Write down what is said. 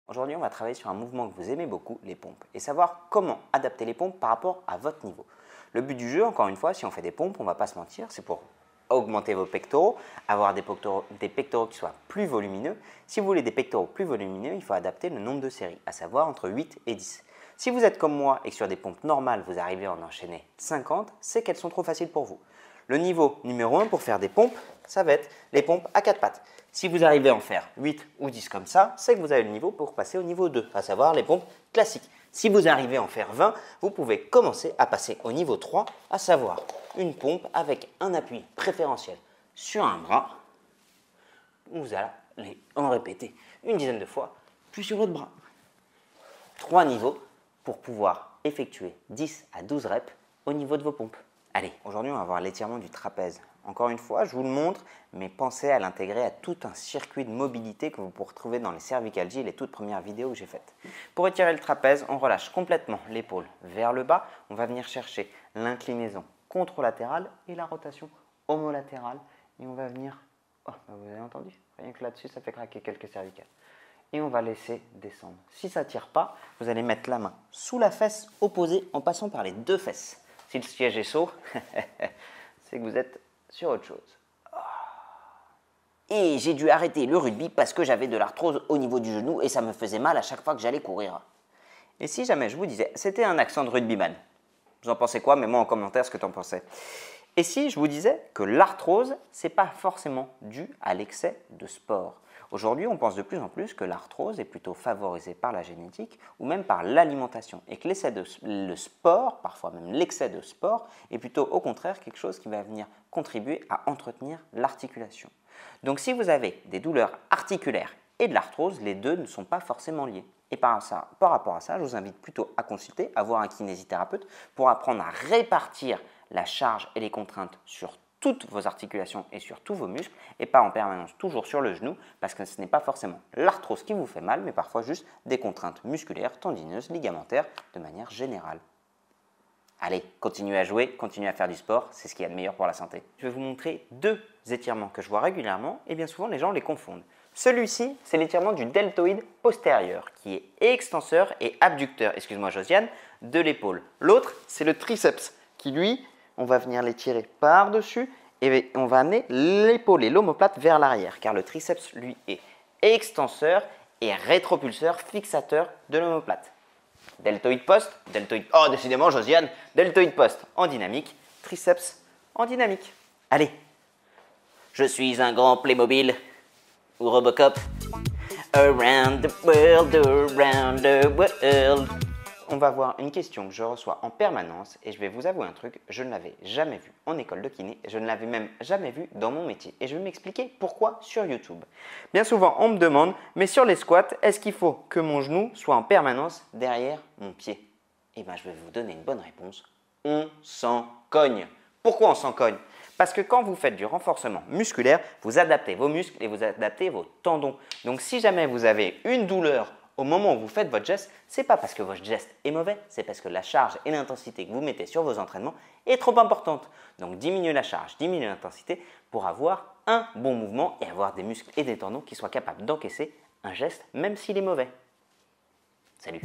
Aujourd'hui, on va travailler sur un mouvement que vous aimez beaucoup, les pompes, et savoir comment adapter les pompes par rapport à votre niveau. Le but du jeu, encore une fois, si on fait des pompes, on ne va pas se mentir, c'est pour augmenter vos pectoraux, avoir des pectoraux qui soient plus volumineux. Si vous voulez des pectoraux plus volumineux, il faut adapter le nombre de séries, à savoir entre 8 et 10. Si vous êtes comme moi et que sur des pompes normales, vous arrivez à en enchaîner 50, c'est qu'elles sont trop faciles pour vous. Le niveau numéro 1 pour faire des pompes, ça va être les pompes à 4 pattes. Si vous arrivez à en faire 8 ou 10 comme ça, c'est que vous avez le niveau pour passer au niveau 2, à savoir les pompes classiques. Si vous arrivez à en faire 20, vous pouvez commencer à passer au niveau 3, à savoir une pompe avec un appui préférentiel sur un bras. Vous allez en répéter une dizaine de fois, puis sur l'autre bras. 3 niveaux pour pouvoir effectuer 10 à 12 reps au niveau de vos pompes. Allez, aujourd'hui on va voir l'étirement du trapèze. Encore une fois, je vous le montre, mais pensez à l'intégrer à tout un circuit de mobilité que vous pourrez retrouver dans les cervicalgies, les toutes premières vidéos que j'ai faites. Pour étirer le trapèze, on relâche complètement l'épaule vers le bas. On va venir chercher l'inclinaison contralatérale et la rotation homolatérale. Et on va venir, vous avez entendu? Rien que là-dessus, ça fait craquer quelques cervicales. Et on va laisser descendre. Si ça ne tire pas, vous allez mettre la main sous la fesse opposée en passant par les deux fesses. Si le siège est saut, c'est que vous êtes sur autre chose. Et j'ai dû arrêter le rugby parce que j'avais de l'arthrose au niveau du genou et ça me faisait mal à chaque fois que j'allais courir. Et si jamais je vous disais, c'était un accent de rugbyman, vous en pensez quoi? Mets-moi en commentaire ce que tu en pensais. Et si je vous disais que l'arthrose, ce n'est pas forcément dû à l'excès de sport. Aujourd'hui, on pense de plus en plus que l'arthrose est plutôt favorisée par la génétique ou même par l'alimentation et que le sport, parfois même l'excès de sport, est plutôt au contraire quelque chose qui va venir contribuer à entretenir l'articulation. Donc si vous avez des douleurs articulaires et de l'arthrose, les deux ne sont pas forcément liés. Et par rapport à ça, je vous invite plutôt à consulter, à voir un kinésithérapeute pour apprendre à répartir la charge et les contraintes sur toutes vos articulations et sur tous vos muscles et pas en permanence toujours sur le genou parce que ce n'est pas forcément l'arthrose qui vous fait mal mais parfois juste des contraintes musculaires, tendineuses, ligamentaires de manière générale. Allez, continuez à jouer, continuez à faire du sport, c'est ce qu'il y a de meilleur pour la santé. Je vais vous montrer deux étirements que je vois régulièrement et bien souvent les gens les confondent. Celui-ci, c'est l'étirement du deltoïde postérieur qui est extenseur et abducteur, excuse-moi Josiane, de l'épaule. L'autre, c'est le triceps qui lui, on va venir l'étirer par-dessus et on va amener l'épaule et l'omoplate vers l'arrière car le triceps, lui, est extenseur et rétropulseur fixateur de l'omoplate. Deltoïde post, deltoïde... Oh, décidément, Josiane, deltoïde post en dynamique, triceps en dynamique. Allez, je suis un grand Playmobil ou Robocop. Around the world. On va voir une question que je reçois en permanence et je vais vous avouer un truc, je ne l'avais jamais vu en école de kiné, je ne l'avais même jamais vu dans mon métier et je vais m'expliquer pourquoi sur YouTube. Bien souvent, on me demande, mais sur les squats, est-ce qu'il faut que mon genou soit en permanence derrière mon pied? Eh bien, je vais vous donner une bonne réponse, on s'en cogne. Pourquoi on s'en cogne? Parce que quand vous faites du renforcement musculaire, vous adaptez vos muscles et vous adaptez vos tendons. Donc, si jamais vous avez une douleur au moment où vous faites votre geste, ce n'est pas parce que votre geste est mauvais, c'est parce que la charge et l'intensité que vous mettez sur vos entraînements est trop importante. Donc diminuez la charge, diminuez l'intensité pour avoir un bon mouvement et avoir des muscles et des tendons qui soient capables d'encaisser un geste même s'il est mauvais. Salut!